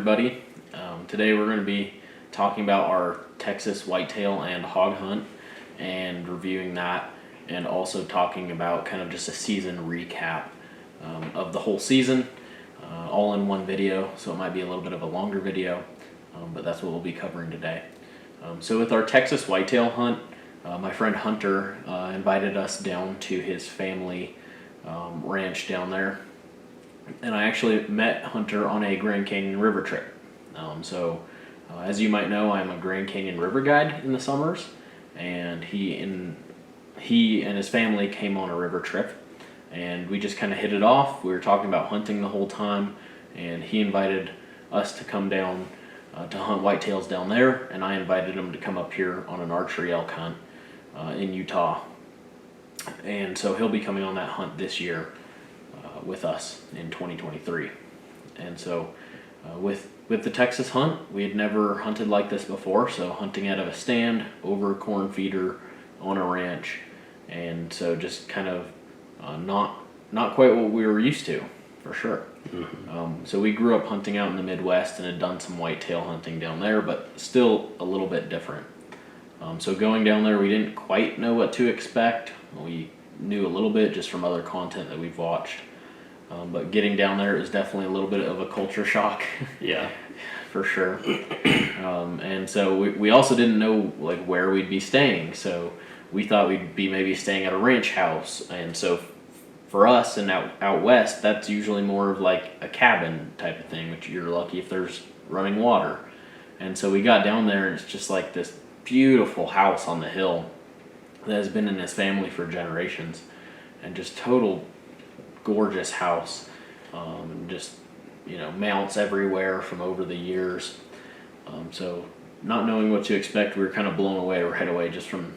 everybody. Today we're going to be talking about our Texas whitetail and hog hunt and reviewing that, and also talking about kind of just a season recap of the whole season, all in one video. So it might be a little bit of a longer video, but that's what we'll be covering today. So with our Texas whitetail hunt, my friend Hunter invited us down to his family ranch down there. And I actually met Hunter on a Grand Canyon River trip. As you might know, I'm a Grand Canyon River guide in the summers, and he and his family came on a river trip, and we just kind of hit it off. We were talking about hunting the whole time, and he invited us to come down to hunt whitetails down there, and I invited him to come up here on an archery elk hunt in Utah. And so he'll be coming on that hunt this year with us in 2023. And so with the Texas hunt, we had never hunted like this before, so hunting out of a stand, over a corn feeder, on a ranch, and so just kind of not quite what we were used to, for sure. Mm-hmm. So we grew up hunting out in the Midwest and had done some whitetail hunting down there, but still a little bit different. So going down there, we didn't quite know what to expect. We knew a little bit just from other content that we've watched. But getting down there is definitely a little bit of a culture shock. Yeah, for sure. And so we also didn't know like where we'd be staying. So we thought we'd be maybe staying at a ranch house. And so for us and out west, that's usually more of like a cabin type of thing, which you're lucky if there's running water. And so we got down there, and it's just like this beautiful house on the hill that has been in his family for generations, and just total gorgeous house, and just mounts everywhere from over the years. So not knowing what to expect, we were kind of blown away right away just from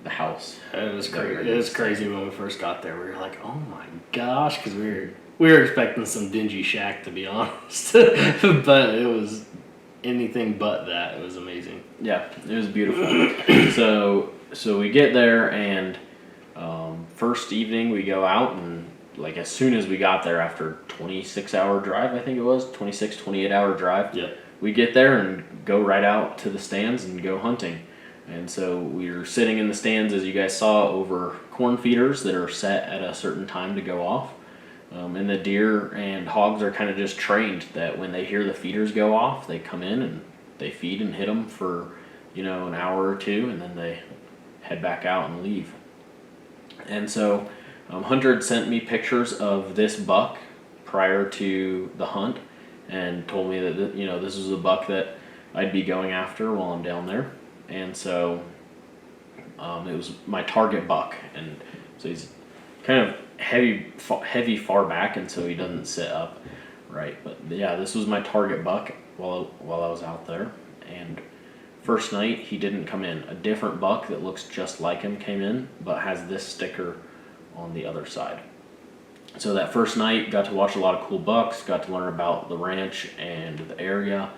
the house. It was crazy. It was crazy when we first got there. We were like, "Oh my gosh," because we were expecting some dingy shack, to be honest, but it was anything but that. It was amazing. Yeah, it was beautiful. So we get there, and first evening we go out, and like as soon as we got there, after 26-hour drive, I think it was 28-hour drive. Yep. We get there and go right out to the stands and go hunting. And so we were sitting in the stands, as you guys saw, over corn feeders that are set at a certain time to go off. And the deer and hogs are kind of just trained that when they hear the feeders go off, they come in and they feed and hit them for an hour or two, and then they head back out and leave. And so Hunter had sent me pictures of this buck prior to the hunt, and told me that this was a buck that I'd be going after while I'm down there. And so it was my target buck, and so he's kind of heavy far back, and so he doesn't sit up right. But yeah, this was my target buck while I was out there. And first night he didn't come in. A different buck that looks just like him came in, but has this sticker on the other side. So that first night, got to watch a lot of cool bucks, got to learn about the ranch and the area,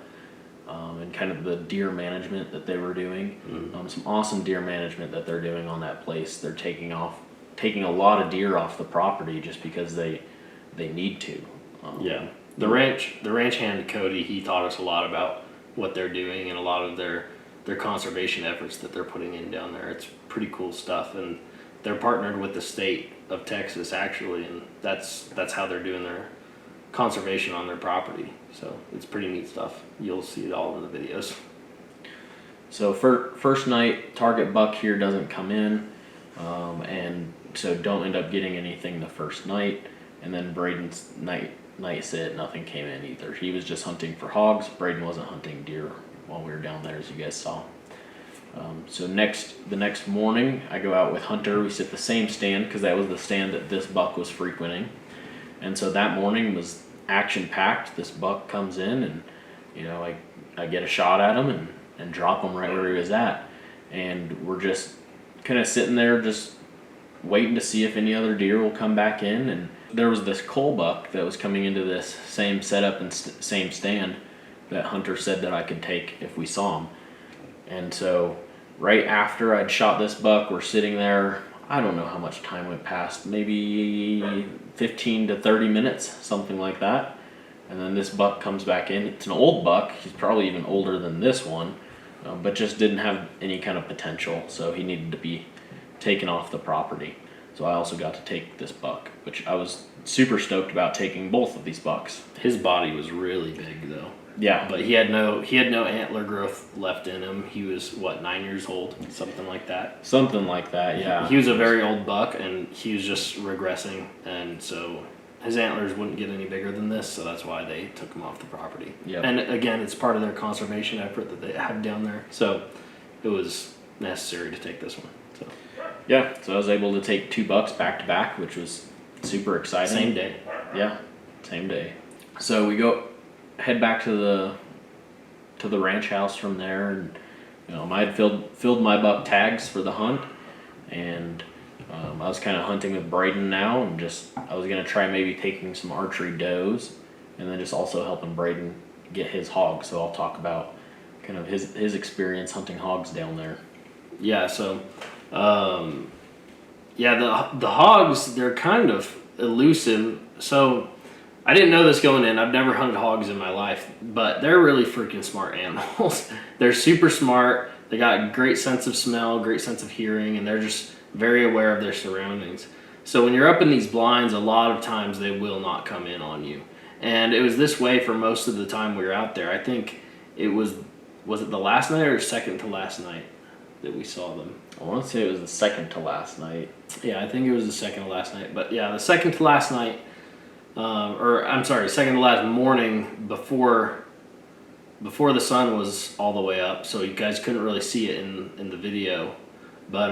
and kind of the deer management that they were doing. Mm-hmm. Some awesome deer management that they're doing on that place. They're taking a lot of deer off the property just because they need to. Yeah, the ranch hand Cody, he taught us a lot about what they're doing and a lot of their conservation efforts that they're putting in down there. It's pretty cool stuff, and they're partnered with the state of Texas actually, and that's how they're doing their conservation on their property. So it's pretty neat stuff. You'll see it all in the videos. So first night, target buck here doesn't come in, and so don't end up getting anything the first night. And then Braden's night sit, nothing came in either. He was just hunting for hogs. Braden wasn't hunting deer while we were down there, as you guys saw. So the next morning, I go out with Hunter. We sit the same stand because that was the stand that this buck was frequenting. And so that morning was action-packed. This buck comes in, and I get a shot at him and drop him right where he was at. And we're just kind of sitting there just waiting to see if any other deer will come back in. And there was this cull buck that was coming into this same setup and same stand that Hunter said that I could take if we saw him. And so right after I'd shot this buck, we're sitting there. I don't know how much time went past, maybe 15 to 30 minutes, something like that. And then this buck comes back in. It's an old buck. He's probably even older than this one, but just didn't have any kind of potential. So he needed to be taken off the property. So I also got to take this buck, which I was super stoked about taking both of these bucks. His body was really big though. Yeah, But he had no antler growth left in him. He was 9 years old, something like that. something like that. Yeah, He was a very old buck, and he was just regressing, and so his antlers wouldn't get any bigger than this. So that's why they took him off the property. Yep. And again, it's part of their conservation effort that they have down there. So it was necessary to take this one. So Yeah, so I was able to take 2 bucks back to back, which was super exciting. same day. Yeah, same day. So we head back to the ranch house from there, and I had filled my buck tags for the hunt, and I was kind of hunting with Braden now, and I was gonna try maybe taking some archery does, and then just also helping Braden get his hogs. So I'll talk about kind of his experience hunting hogs down there. Yeah. So, the hogs, they're kind of elusive. So I didn't know this going in. I've never hunted hogs in my life, but they're really freaking smart animals. They're super smart. They got great sense of smell, great sense of hearing, and they're just very aware of their surroundings. So when you're up in these blinds, a lot of times they will not come in on you. And it was this way for most of the time we were out there. I think it was it the last night or second to last night that we saw them? I want to say it was the second to last night. Yeah, I think it was the second to last night. But yeah, the second to last night, second to last morning before the sun was all the way up, so you guys couldn't really see it in the video. But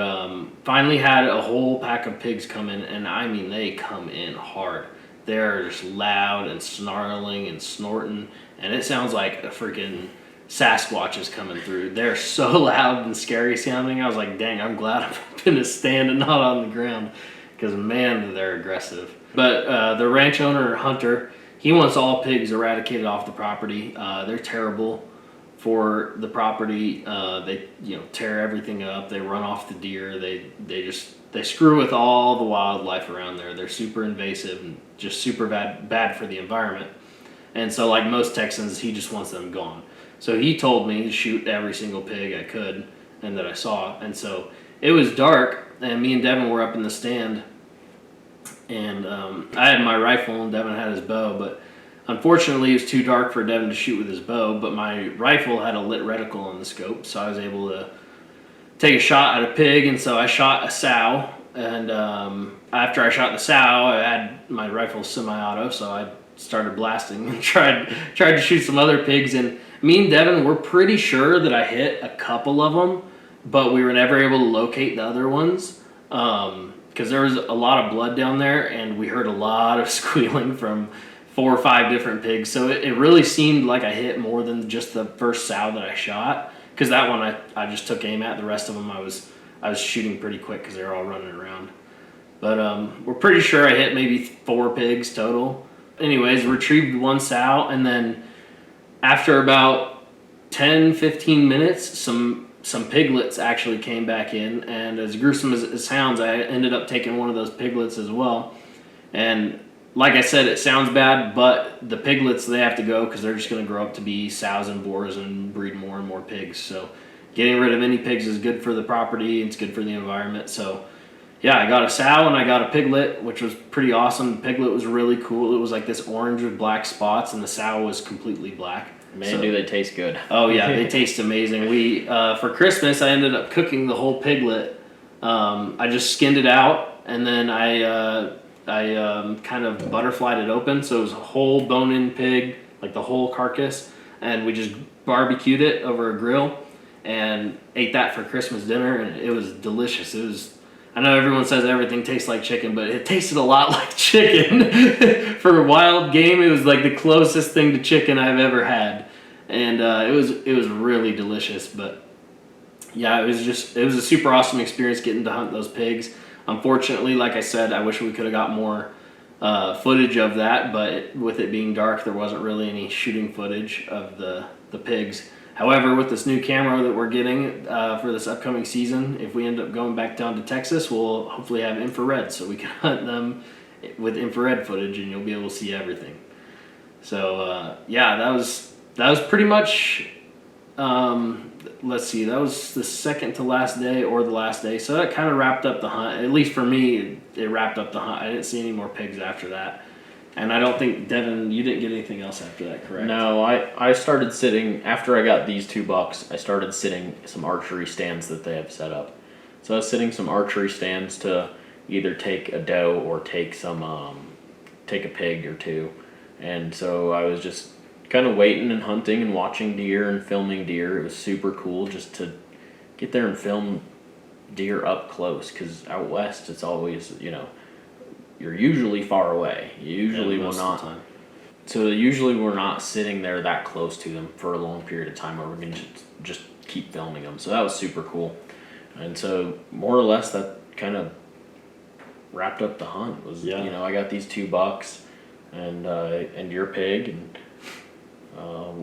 finally had a whole pack of pigs come in, and I mean they come in hard. They're just loud and snarling and snorting, and it sounds like a freaking Sasquatch is coming through. They're so loud and scary sounding. I was like, dang, I'm glad I'm up in a stand and not on the ground, because man, they're aggressive. But the ranch owner, Hunter, he wants all pigs eradicated off the property. They're terrible for the property. They tear everything up. They run off the deer. They screw with all the wildlife around there. They're super invasive and just super bad for the environment. And so, like most Texans, he just wants them gone. So he told me to shoot every single pig I could and that I saw. And so it was dark, and me and Devin were up in the stand, and I had my rifle and Devin had his bow, but unfortunately it was too dark for Devin to shoot with his bow, but my rifle had a lit reticle on the scope, so I was able to take a shot at a pig. And so I shot a sow, and after I shot the sow, I had my rifle semi-auto, so I started blasting and tried to shoot some other pigs. And me and Devin were pretty sure that I hit a couple of them, but we were never able to locate the other ones because there was a lot of blood down there, and we heard a lot of squealing from 4 or 5 different pigs. So it really seemed like I hit more than just the first sow that I shot, because that one I just took aim at. The rest of them I was shooting pretty quick because they were all running around. But we're pretty sure I hit maybe 4 pigs total. Anyways, retrieved 1 sow, and then after about 10-15 minutes, some piglets actually came back in, and as gruesome as it sounds, I ended up taking one of those piglets as well. And like I said, it sounds bad, but the piglets, they have to go because they're just going to grow up to be sows and boars and breed more and more pigs. So getting rid of any pigs is good for the property. It's good for the environment. So yeah, I got a sow and I got a piglet, which was pretty awesome. The piglet was really cool. It was like this orange with black spots, and the sow was completely black. Man, do they taste good. Oh yeah, they taste amazing. We for Christmas I ended up cooking the whole piglet. I just skinned it out, and then I kind of butterflied it open, so it was a whole bone-in pig, like the whole carcass, and we just barbecued it over a grill and ate that for Christmas dinner, and it was delicious. It was, I know everyone says everything tastes like chicken, but it tasted a lot like chicken. For wild game, it was like the closest thing to chicken I've ever had, and it was really delicious. But yeah, it was a super awesome experience getting to hunt those pigs. Unfortunately, like I said, I wish we could have got more footage of that, but with it being dark, there wasn't really any shooting footage of the pigs. However, with this new camera that we're getting for this upcoming season, if we end up going back down to Texas, we'll hopefully have infrared, so we can hunt them with infrared footage, and you'll be able to see everything. So yeah, that was pretty much. Let's see, that was the second to last day or the last day. So that kind of wrapped up the hunt. At least for me, it wrapped up the hunt. I didn't see any more pigs after that. And I don't think, Devin, you didn't get anything else after that, correct? No, I started sitting, after I got these 2 bucks, I started sitting some archery stands that they have set up. So I was sitting some archery stands to either take a doe or take take a pig or 2. And so I was just kind of waiting and hunting and watching deer and filming deer. It was super cool just to get there and film deer up close, because out west it's always, you're usually far away. Usually most we're of not. the time. So usually we're not sitting there that close to them for a long period of time, where we're gonna just keep filming them. So that was super cool. And so more or less that kind of wrapped up the hunt. Was I got these 2 bucks and your pig, and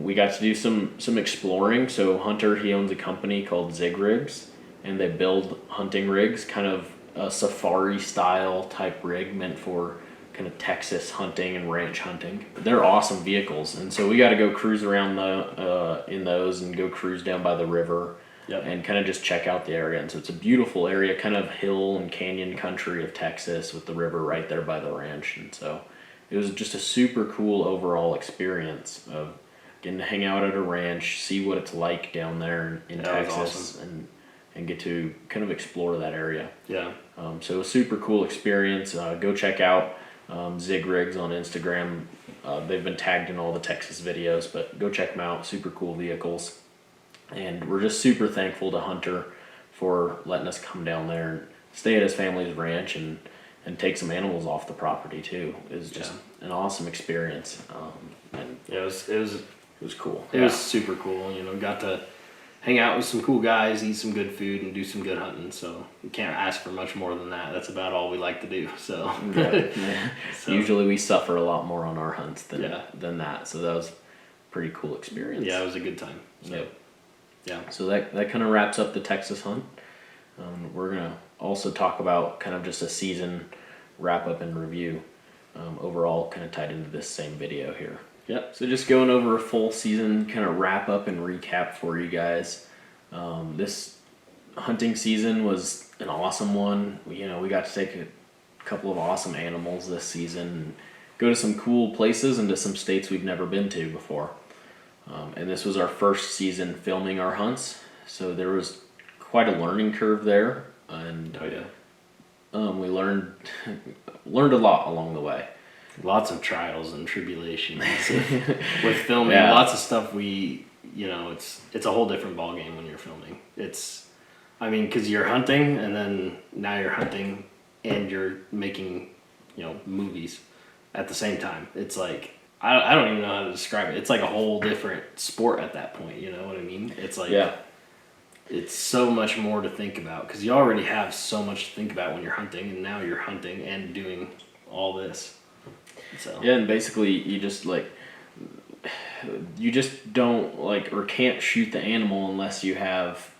we got to do some exploring. So Hunter, he owns a company called Zig Rigs, and they build hunting rigs, kind of a safari style type rig meant for kind of Texas hunting and ranch hunting. They're awesome vehicles, and so we got to go cruise around in those and go cruise down by the river. Yep. And kind of just check out the area. And so it's a beautiful area, kind of hill and canyon country of Texas, with the river right there by the ranch. And so it was just a super cool overall experience of getting to hang out at a ranch, see what it's like down there in That was Texas, awesome. and get to kind of explore that area. Yeah. So it was a super cool experience. Go check out Zig Rigs on Instagram. They've been tagged in all the Texas videos, but go check them out. Super cool vehicles. And we're just super thankful to Hunter for letting us come down there and stay at his family's ranch and take some animals off the property too. It was just an awesome experience. And Yeah, it was cool. It was super cool. Got to hang out with some cool guys, eat some good food, and do some good hunting. So you can't ask for much more than that. That's about all we like to do. So, So- Usually we suffer a lot more on our hunts than that. So that was a pretty cool experience. Yeah, it was a good time. So, Yep. Yeah. So that kind of wraps up the Texas hunt. We're gonna also talk about kind of just a season wrap up and review, overall, kind of tied into this same video here. Yep. So just going over a full season kind of wrap up and recap for you guys. This hunting season was an awesome one. We got to take a couple of awesome animals this season and go to some cool places and to some states we've never been to before. And this was our first season filming our hunts, so there was quite a learning curve there, and we learned a lot along the way. Lots of trials and tribulations with filming. Yeah. Lots of stuff it's a whole different ballgame when you're filming. Because you're hunting, and then now you're hunting and you're making, movies at the same time. It's like, I don't even know how to describe it. It's like a whole different sport at that point. You know what I mean? It's like, it's so much more to think about, because you already have so much to think about when you're hunting, and now you're hunting and doing all this. So and basically you just don't or can't shoot the animal unless you have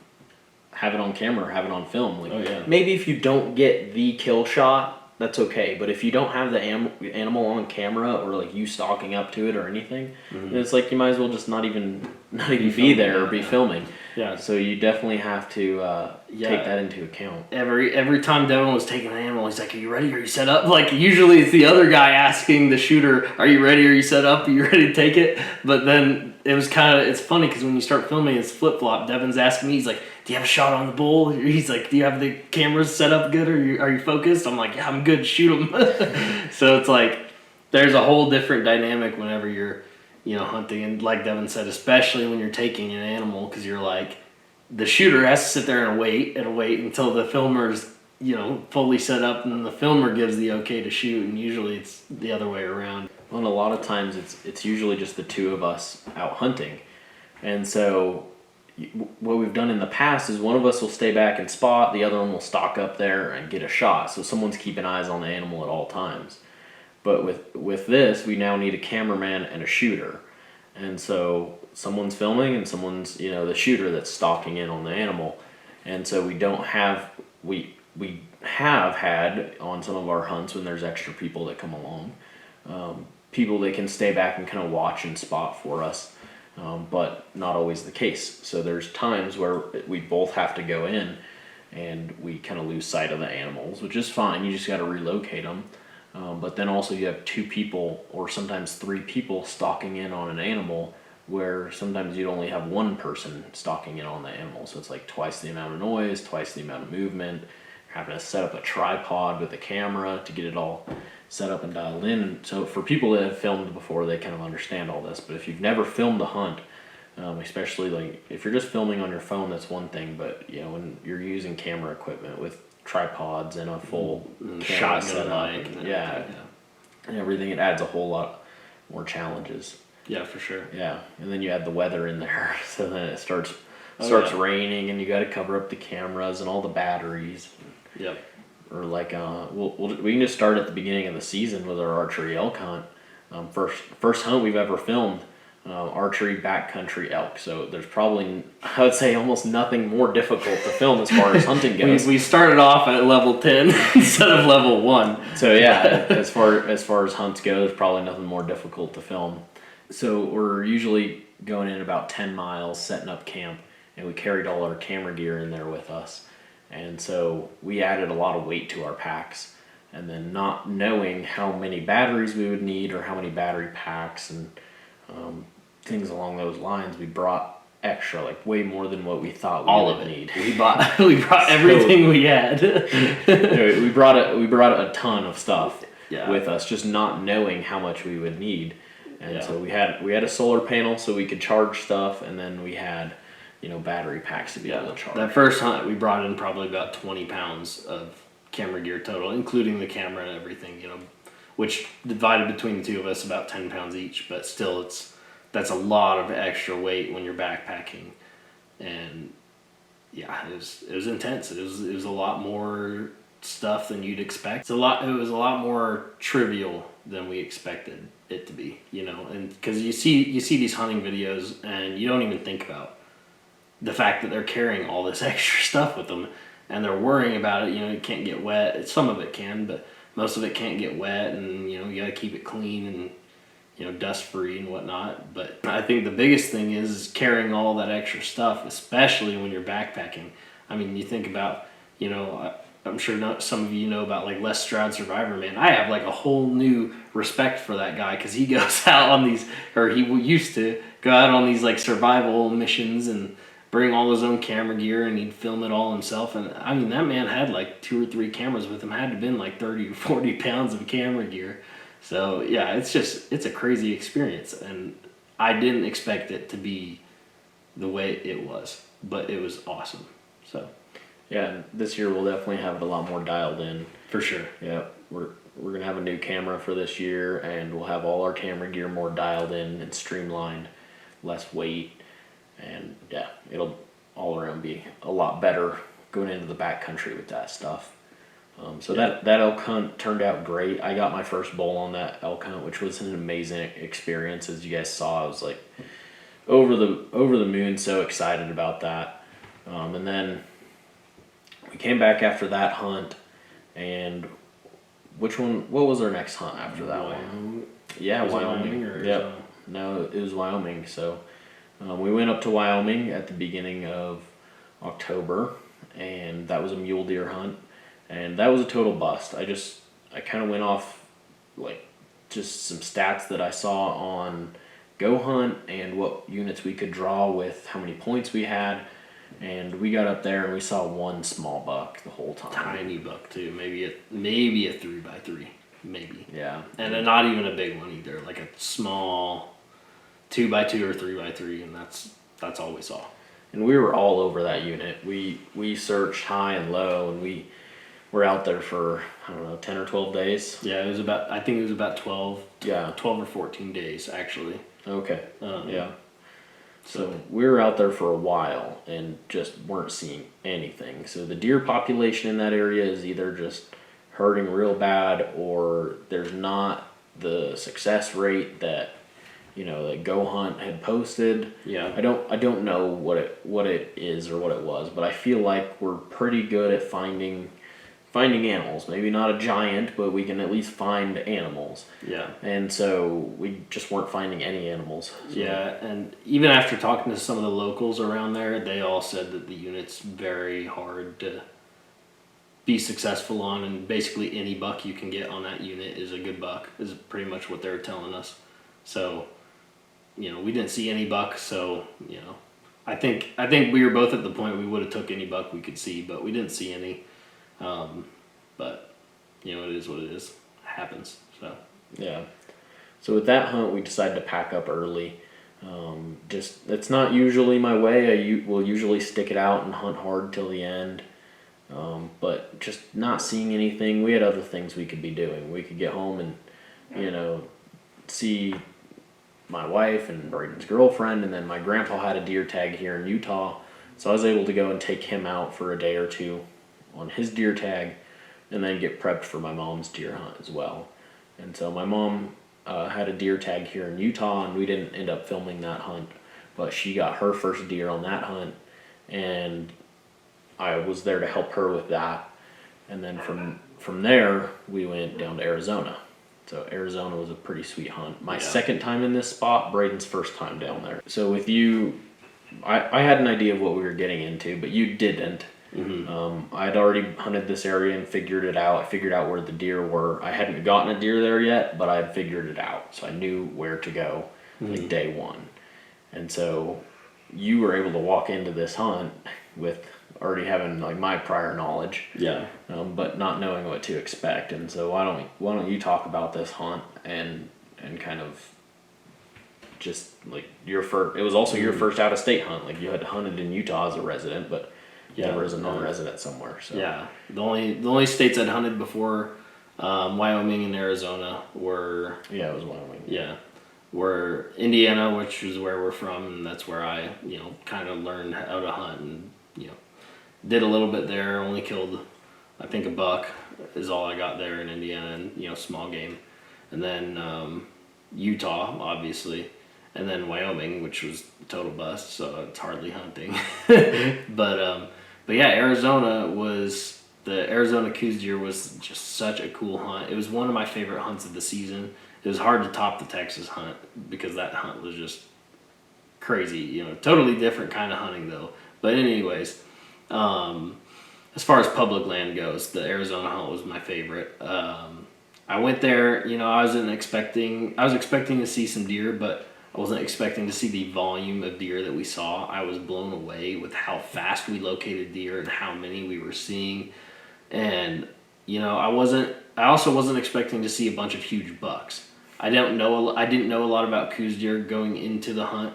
it on camera or have it on film. Maybe if you don't get the kill shot, that's okay. But if you don't have the animal on camera, or you stalking up to it or anything, then it's you might as well just not even be there or be filming. Yeah. So you definitely have to take that into account. Every time Devin was taking an animal, he's like, "Are you ready? Are you set up?" Usually it's the other guy asking the shooter, "Are you ready? Are you set up? Are you ready to take it?" But then it's funny, because when you start filming, it's flip flop. Devin's asking me, he's like, "Do you have a shot on the bull?" He's like, "Do you have the cameras set up good? Are you focused?" I'm like, "Yeah, I'm good. Shoot him." So it's there's a whole different dynamic whenever you're hunting, and like Devin said, especially when you're taking an animal, because you're the shooter has to sit there and wait until the filmer's fully set up, and then the filmer gives the okay to shoot, and usually it's the other way around. Well, and a lot of times it's usually just the two of us out hunting, and so what we've done in the past is one of us will stay back and spot, the other one will stalk up there and get a shot, so someone's keeping eyes on the animal at all times. But with this, we now need a cameraman and a shooter. And so someone's filming and someone's, the shooter that's stalking in on the animal. And so we have had on some of our hunts, when there's extra people that come along, people that can stay back and kind of watch and spot for us, but not always the case. So there's times where we both have to go in and we kind of lose sight of the animals, which is fine. You just got to relocate them. But then also you have 2 people or sometimes 3 people stalking in on an animal, where sometimes you'd only have 1 person stalking in on the animal. So it's like twice the amount of noise, twice the amount of movement. You're having to set up a tripod with a camera to get it all set up and dialed in. And so for people that have filmed before, they kind of understand all this. But if you've never filmed a hunt, especially like if you're just filming on your phone, that's one thing. But you know, when you're using camera equipment with tripods and a full camera shotgun setup, mic and yeah, and everything, it adds a whole lot more challenges. Yeah, for sure. Yeah, and then you add the weather in there, so then it starts yeah. raining, and you got to cover up the cameras and all the batteries. Yep. Or like we can just start at the beginning of the season with our archery elk hunt. First hunt we've ever filmed, archery backcountry elk. So there's probably, I would say, almost nothing more difficult to film as far as hunting goes. We started off at level 10 instead of level 1. So yeah, as far as hunts go, there's probably nothing more difficult to film. So we're usually going in about 10 miles, setting up camp, and we carried all our camera gear in there with us. And so we added a lot of weight to our packs, and then not knowing how many batteries we would need or how many battery packs and things along those lines, we brought extra, like way more than what we thought we would need. We brought everything we had. Anyway, we brought a ton of stuff Yeah. with us, just not knowing how much we would need. And Yeah. so we had a solar panel so we could charge stuff, and then we had, you know, battery packs to be able to charge. That first hunt, we brought in probably about 20 pounds of camera gear total, including the camera and everything, you know, which divided between the 2 of us about 10 pounds each, but still that's a lot of extra weight when you're backpacking. And yeah, it was intense. It was a lot more stuff than you'd expect. It was a lot more trivial than we expected it to be, you know, and because you see these hunting videos and you don't even think about the fact that they're carrying all this extra stuff with them, and they're worrying about it. You know, it can't get wet. Some of it can, but most of it can't get wet, and you know, you got to keep it clean and, you know, dust free and whatnot. But I think the biggest thing is carrying all that extra stuff, especially when you're backpacking. I mean, you think about, you know, I'm sure some of you know about like Les Stroud Survivor, man. I have like a whole new respect for that guy, because he goes out on these, or he used to go out on these like survival missions and bring all his own camera gear, and he'd film it all himself. And I mean, that man had like 2 or 3 cameras with him. Had to have been like 30 or 40 pounds of camera gear. So yeah, it's a crazy experience, and I didn't expect it to be the way it was, but it was awesome. So yeah, this year we'll definitely have it a lot more dialed in. for sure. Yeah, we're gonna have a new camera for this year, and we'll have all our camera gear more dialed in and streamlined, less weight, and yeah, it'll all around be a lot better going into the backcountry with that stuff. So that elk hunt turned out great. I got my first bull on that elk hunt, which was an amazing experience. As you guys saw, I was like over the moon, so excited about that. And then we came back after that hunt, and what was our next hunt after that one? Yeah, Was it Wyoming. or Yep. Arizona? No, it was Wyoming. So we went up to Wyoming at the beginning of October, and that was a mule deer hunt, and that was a total bust. I kind of went off like just some stats that I saw on Go Hunt and what units we could draw with how many points we had. And we got up there and we saw one small buck the whole time. Tiny buck too, maybe a 3x3, maybe. Yeah. And then not even a big one either, like a small 2x2 or 3x3, and that's all we saw. And we were all over that unit. We searched high and low, and we were out there for, I don't know, 10 or 12 days. Yeah, I think it was about 12. Yeah. 12 or 14 days actually. Okay. Yeah. So So we were out there for a while and just weren't seeing anything. So the deer population in that area is either just hurting real bad, or there's not the success rate that, you know, that Go Hunt had posted. yeah, I don't know what it is or what it was, but I feel like we're pretty good at finding finding animals. Maybe not a giant, but we can at least find animals. Yeah. And so we just weren't finding any animals. So, Yeah, and even after talking to some of the locals around there, they all said that the unit's very hard to be successful on, and basically any buck you can get on that unit is a good buck, is pretty much what they were telling us. So, we didn't see any buck, so, I think we were both at the point we would have took any buck we could see, but we didn't see any. But it is what it is. It happens. So yeah. So with that hunt, we decided to pack up early. It's not usually my way. I will usually stick it out and hunt hard till the end. But just not seeing anything. We had other things we could be doing. We could get home and, see my wife and Braden's girlfriend, and then my grandpa had a deer tag here in Utah, so I was able to go and take him out for a day or two on his deer tag, and then get prepped for my mom's deer hunt as well. And so my mom had a deer tag here in Utah, and we didn't end up filming that hunt, but she got her first deer on that hunt, and I was there to help her with that. And then from there, we went down to Arizona. So Arizona was a pretty sweet hunt. My second time in this spot, Braden's first time down there. So with you, I had an idea of what we were getting into, but you didn't. Mm-hmm. I'd already hunted this area and figured it out. I figured out where the deer were. I hadn't gotten a deer there yet, but I had figured it out. So I knew where to go, like day one. And so you were able to walk into this hunt with already having like my prior knowledge, but not knowing what to expect. And so why don't you talk about this hunt and kind of just like your first. It was also your first out of state hunt. Like you had hunted in Utah as a resident, but never as a non-resident somewhere. So yeah, the only states I'd hunted before, Wyoming and Arizona were it was Wyoming. Yeah. Were Indiana, which is where we're from, and that's where I, kind of learned how to hunt, and did a little bit there. Only killed, I think, a buck is all I got there in Indiana, and small game, and then Utah, obviously, and then Wyoming, which was a total bust, so it's hardly hunting. but yeah, the Arizona Coues deer was just such a cool hunt. It was one of my favorite hunts of the season. It was hard to top the Texas hunt because that hunt was just crazy, totally different kind of hunting though. But anyways, as far as public land goes, the Arizona hunt was my favorite. I went there, I was expecting to see some deer, but I wasn't expecting to see the volume of deer that we saw. I was blown away with how fast we located deer and how many we were seeing. And, I also wasn't expecting to see a bunch of huge bucks. I didn't know a lot about Coues deer going into the hunt.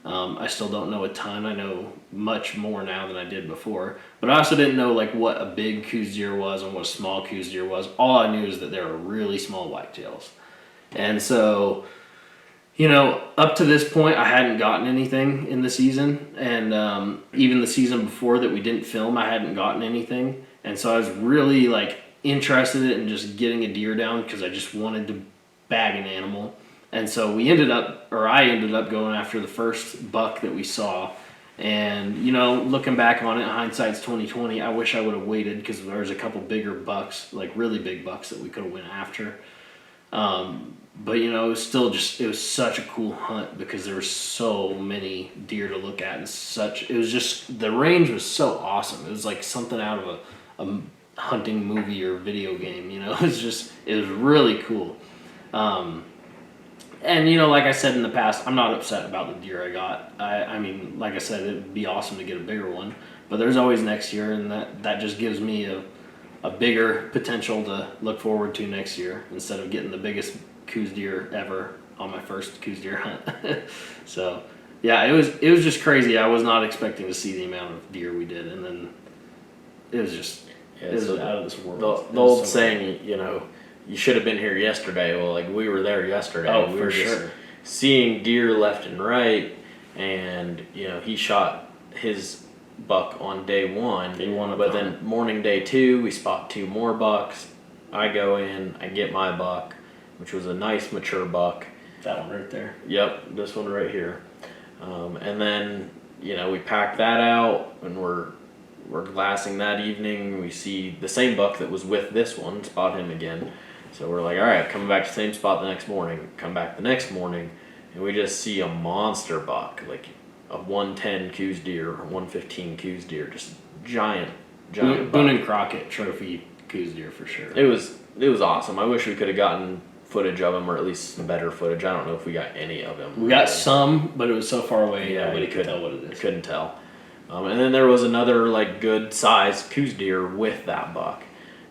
I still don't know a ton. I know much more now than I did before. But I also didn't know what a big Coues deer was and what a small Coues deer was. All I knew is that they were really small whitetails. And so, up to this point, I hadn't gotten anything in the season. And even the season before that we didn't film, I hadn't gotten anything. And so I was really interested in just getting a deer down because I just wanted to bag an animal. And so I ended up going after the first buck that we saw. And, looking back on it, hindsight's 20/20. I wish I would have waited because there was a couple bigger bucks, really big bucks that we could have went after. But, it was still it was such a cool hunt because there were so many deer to look at, and it was just, the range was so awesome. It was like something out of a hunting movie or video game, it was really cool. And like I said in the past, I'm not upset about the deer I got. I mean, like I said, it'd be awesome to get a bigger one, but there's always next year, and that just gives me a bigger potential to look forward to next year instead of getting the biggest Coues deer ever on my first Coues deer hunt. So yeah, it was just crazy. I was not expecting to see the amount of deer we did, and then it was just it was out of this world. The old saying, you should have been here yesterday. Well, we were there yesterday. Oh, we for were sure. just seeing deer left and right, and he shot his buck on day one. But then morning day two, we spot two more bucks. I go in, I get my buck, which was a nice mature buck. That one right there. Yep, this one right here. And then we pack that out, and we're we're glassing that evening. We see the same buck that was with this one, spot him again. So we're like, all right, coming back to the same spot the next morning. Come back the next morning, and we just see a monster buck, like a 110 Coues deer, 115 Coues deer, just giant Boone buck. and Crockett trophy Coues deer for sure. It was awesome. I wish we could have gotten footage of him, or at least some better footage. I don't know if we got any of him. We got some, but it was so far away, Yeah, nobody you could tell what it is. Couldn't tell. And then there was another like good size Coues deer with that buck,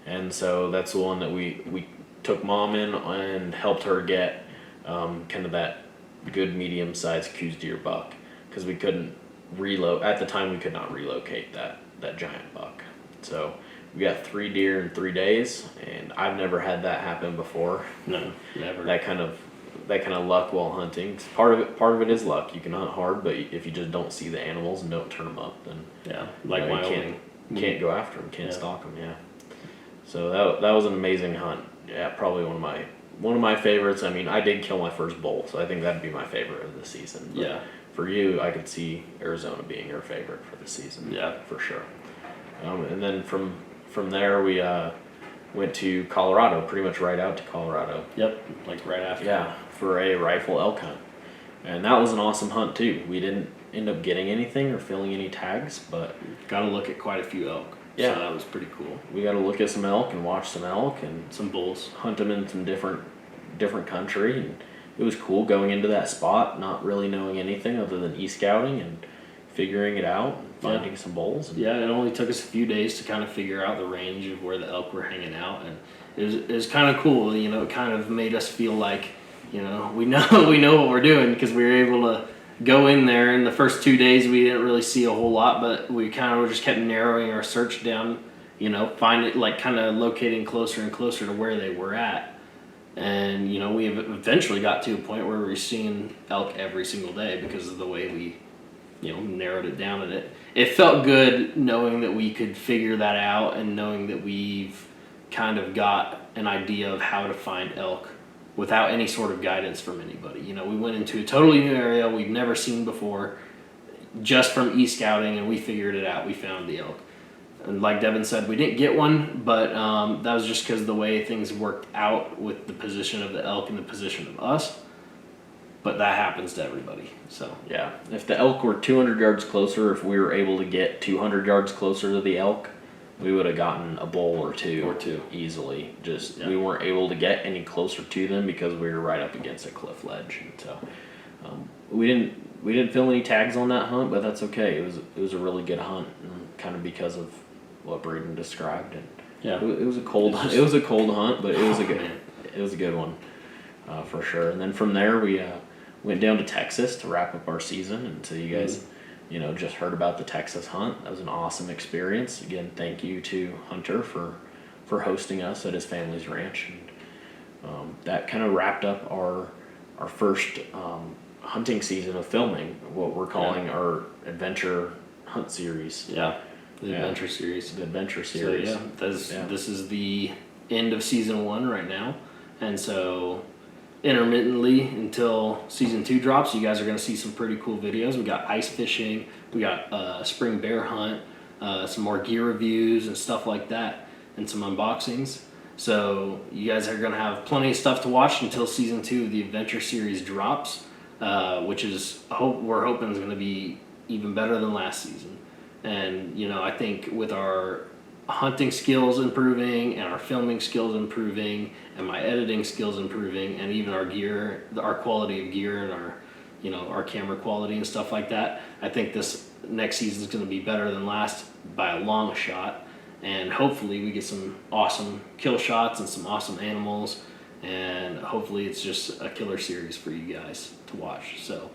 and so that's the one that we took Mom in and helped her get kind of that good medium sized Coues deer buck, because we couldn't at the time we could not relocate that giant buck. So we got 3 deer in 3 days, and I've never had that happen before. No, never. That kind of luck while hunting. Part of it is luck. You can hunt hard, but if you just don't see the animals and don't turn them up, then Yeah, like you know, Wyoming. you can't go after them. Can't Yeah. stalk them. Yeah. So that was an amazing hunt. Yeah, probably one of my favorites. I mean, I did kill my first bull, so I think that'd be my favorite of the season. But Yeah. for you, I could see Arizona being your favorite for the season. Yeah. For sure. And then from there we went to Colorado, pretty much right out to Colorado. Yep, like right after. Yeah, for a rifle elk hunt. And that was an awesome hunt too. We didn't end up getting anything or filling any tags, but Got to look at quite a few elk. Yeah. So that was pretty cool. we got to look at some elk and watch some elk and Some bulls. hunt them in some different country. And it was cool going into that spot, not really knowing anything other than e-scouting and figuring it out and finding some bulls. And Yeah, it only took us a few days to kind of figure out the range of where the elk were hanging out, and it was kind of cool. You know, it kind of made us feel like, you know, we know what we're doing, because we were able to go in there. In the first 2 days, we didn't really see a whole lot, but we kind of just kept narrowing our search down. You know, find it like kind of locating closer and closer to where they were at. And, you know, we eventually got to a point where we were seeing elk every single day because of the way we, you know, narrowed it down. And it felt good knowing that we could figure that out, and knowing that we've kind of got an idea of how to find elk without any sort of guidance from anybody. You know, we went into a totally new area we've never seen before, just from e-scouting, and we figured it out. We found the elk. And like Devin said, we didn't get one, but that was just because of the way things worked out with the position of the elk and the position of us. But that happens to everybody. So yeah, if the elk were 200 yards closer, if we were able to get 200 yards closer to the elk, we would have gotten a bull or two easily. Just Yeah. we weren't able to get any closer to them because we were right up against a cliff ledge. And so we didn't fill any tags on that hunt, but that's okay. It was a really good hunt, kind of because of what Braden described. And yeah, it was a cold it was a cold hunt, but it was a good man. it was a good one for sure. And then from there we went down to Texas to wrap up our season. And so you guys you know, just heard about the Texas hunt. That was an awesome experience. Again, thank you to Hunter for hosting us at his family's ranch. And that kind of wrapped up our first hunting season of filming, what we're calling our adventure hunt series. Yeah, the Yeah. adventure series. The adventure So series. yeah, this is the end of season 1 right now, and so intermittently until season 2 drops, you guys are going to see some pretty cool videos. We got ice fishing, we got a spring bear hunt, some more gear reviews and stuff like that, and some unboxings. So you guys are going to have plenty of stuff to watch until season 2 of the adventure series drops, which is we're hoping is going to be even better than last season. And you know, I think with our hunting skills improving and our filming skills improving and my editing skills improving and even our gear, our quality of gear and our, you know, our camera quality and stuff like that, I think this next season is going to be better than last by a long shot. And hopefully we get some awesome kill shots and some awesome animals, and hopefully it's just a killer series for you guys to watch. So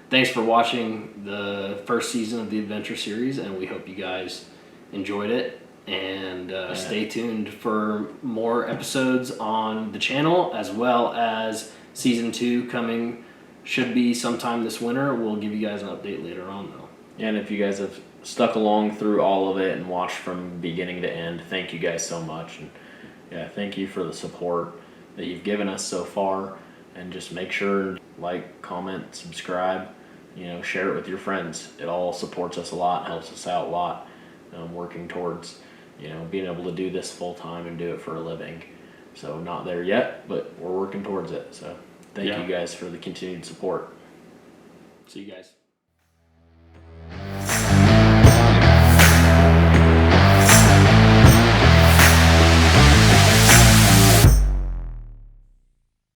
thanks for watching the first season of the adventure series, and we hope you guys enjoyed it. And stay tuned for more episodes on the channel, as well as season 2 coming. Should be sometime this winter. We'll give you guys an update later on, though. And if you guys have stuck along through all of it and watched from beginning to end, thank you guys so much. And yeah, thank you for the support that you've given us so far. And just make sure, like, comment, subscribe, you know, share it with your friends. It all supports us a lot, helps us out a lot. working towards, being able to do this full time and do it for a living. So not there yet, but we're working towards it. So thank Yeah. you guys for the continued support. See you guys.